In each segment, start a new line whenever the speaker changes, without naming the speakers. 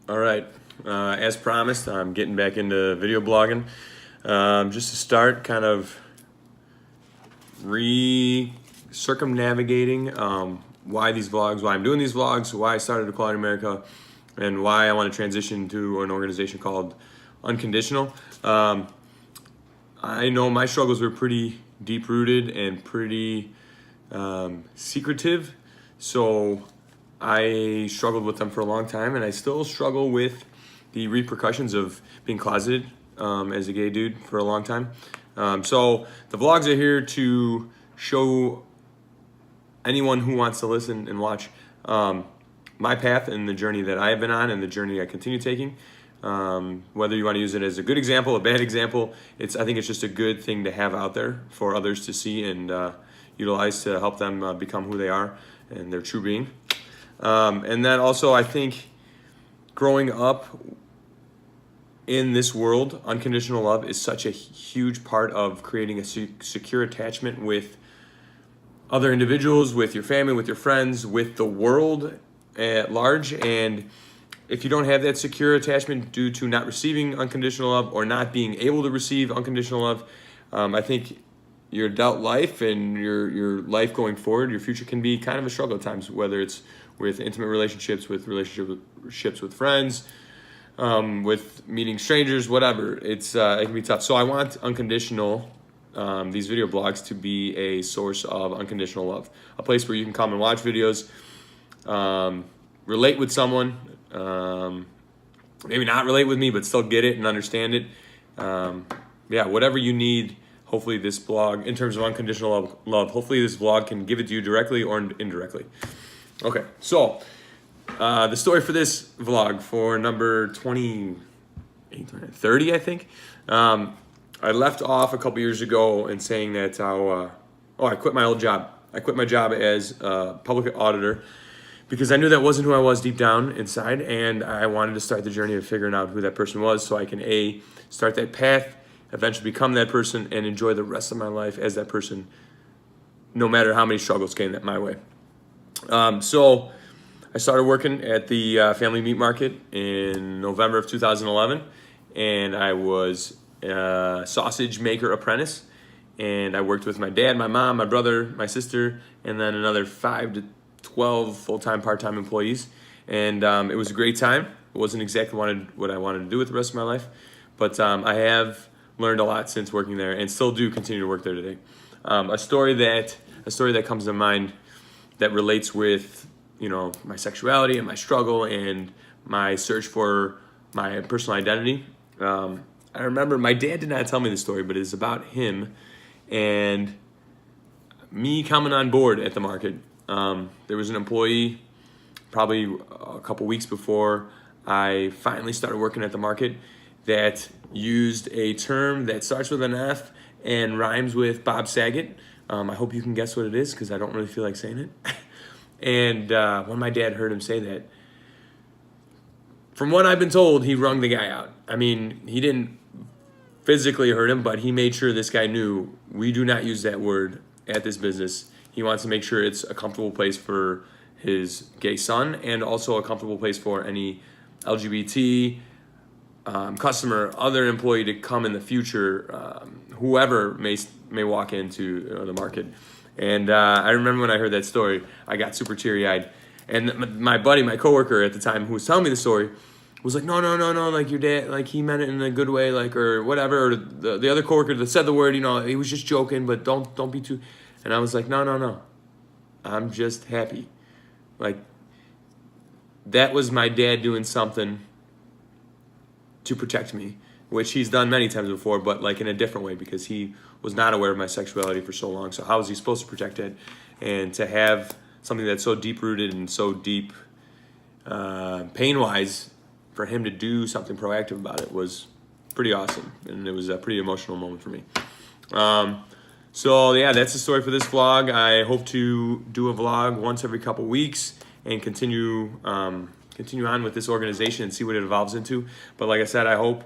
All right, as promised, I'm getting back into video blogging. Just to start, kind of circumnavigating why these vlogs, why I'm doing these vlogs, why I started Quality America, and why I want to transition to an organization called Unconditional. I know my struggles were pretty deep-rooted and pretty secretive, so I struggled with them for a long time, and I still struggle with the repercussions of being closeted as a gay dude for a long time. So the vlogs are here to show anyone who wants to listen and watch my path and the journey that I have been on and the journey I continue taking. Whether you want to use it as a good example, a bad example, I think it's just a good thing to have out there for others to see and utilize to help them become who they are and their true being. And then also, I think growing up in this world, unconditional love is such a huge part of creating a secure attachment with other individuals, with your family, with your friends, with the world at large. And if you don't have that secure attachment due to not receiving unconditional love or not being able to receive unconditional love, I think your adult life and your life going forward, your future can be kind of a struggle at times, whether it's with intimate relationships with friends, with meeting strangers, whatever. It can be tough. So I want Unconditional, these video blogs, to be a source of unconditional love, a place where you can come and watch videos, relate with someone, maybe not relate with me, but still get it and understand it. Whatever you need. Hopefully this blog, in terms of unconditional love, hopefully this vlog can give it to you directly or indirectly. Okay, so the story for this vlog, for number 30, I think. I left off a couple years ago in saying that I quit my old job. I quit my job as a public auditor because I knew that wasn't who I was deep down inside, and I wanted to start the journey of figuring out who that person was so I can start that path, eventually become that person, and enjoy the rest of my life as that person, no matter how many struggles came my way. So I started working at the family meat market in November of 2011, and I was a sausage maker apprentice, and I worked with my dad, my mom, my brother, my sister, and then another 5 to 12 full-time, part-time employees, and it was a great time. It wasn't exactly what I wanted to do with the rest of my life, but I have learned a lot since working there, and still do continue to work there today. A story that comes to mind that relates with my sexuality and my struggle and my search for my personal identity. I remember my dad did not tell me the story, but it's about him and me coming on board at the market. There was an employee probably a couple weeks before I finally started working at the market that used a term that starts with an F and rhymes with Bob Saget. I hope you can guess what it is because I don't really feel like saying it. And when my dad heard him say that, from what I've been told, he wrung the guy out. I mean, he didn't physically hurt him, but he made sure this guy knew we do not use that word at this business. He wants to make sure it's a comfortable place for his gay son and also a comfortable place for any LGBT customer, other employee to come in the future, whoever may walk into the market. And I remember when I heard that story, I got super teary-eyed. And my buddy, my coworker at the time, who was telling me the story, was like, no, like your dad, like he meant it in a good way, like, or whatever. Or the other coworker that said the word, he was just joking, but don't be too. And I was like, no, I'm just happy. Like, that was my dad doing something to protect me, which he's done many times before, but like in a different way because he was not aware of my sexuality for so long. So how was he supposed to protect it? And to have something that's so deep-rooted and so deep pain-wise, for him to do something proactive about it was pretty awesome, and it was a pretty emotional moment for me. So yeah, that's the story for this vlog. I hope to do a vlog once every couple weeks and continue on with this organization and see what it evolves into. But like I said, I hope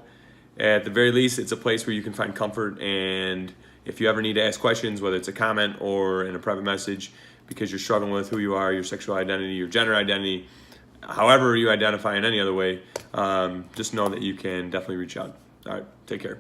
at the very least it's a place where you can find comfort, and if you ever need to ask questions, whether it's a comment or in a private message because you're struggling with who you are, your sexual identity, your gender identity, however you identify in any other way, just know that you can definitely reach out. All right, take care.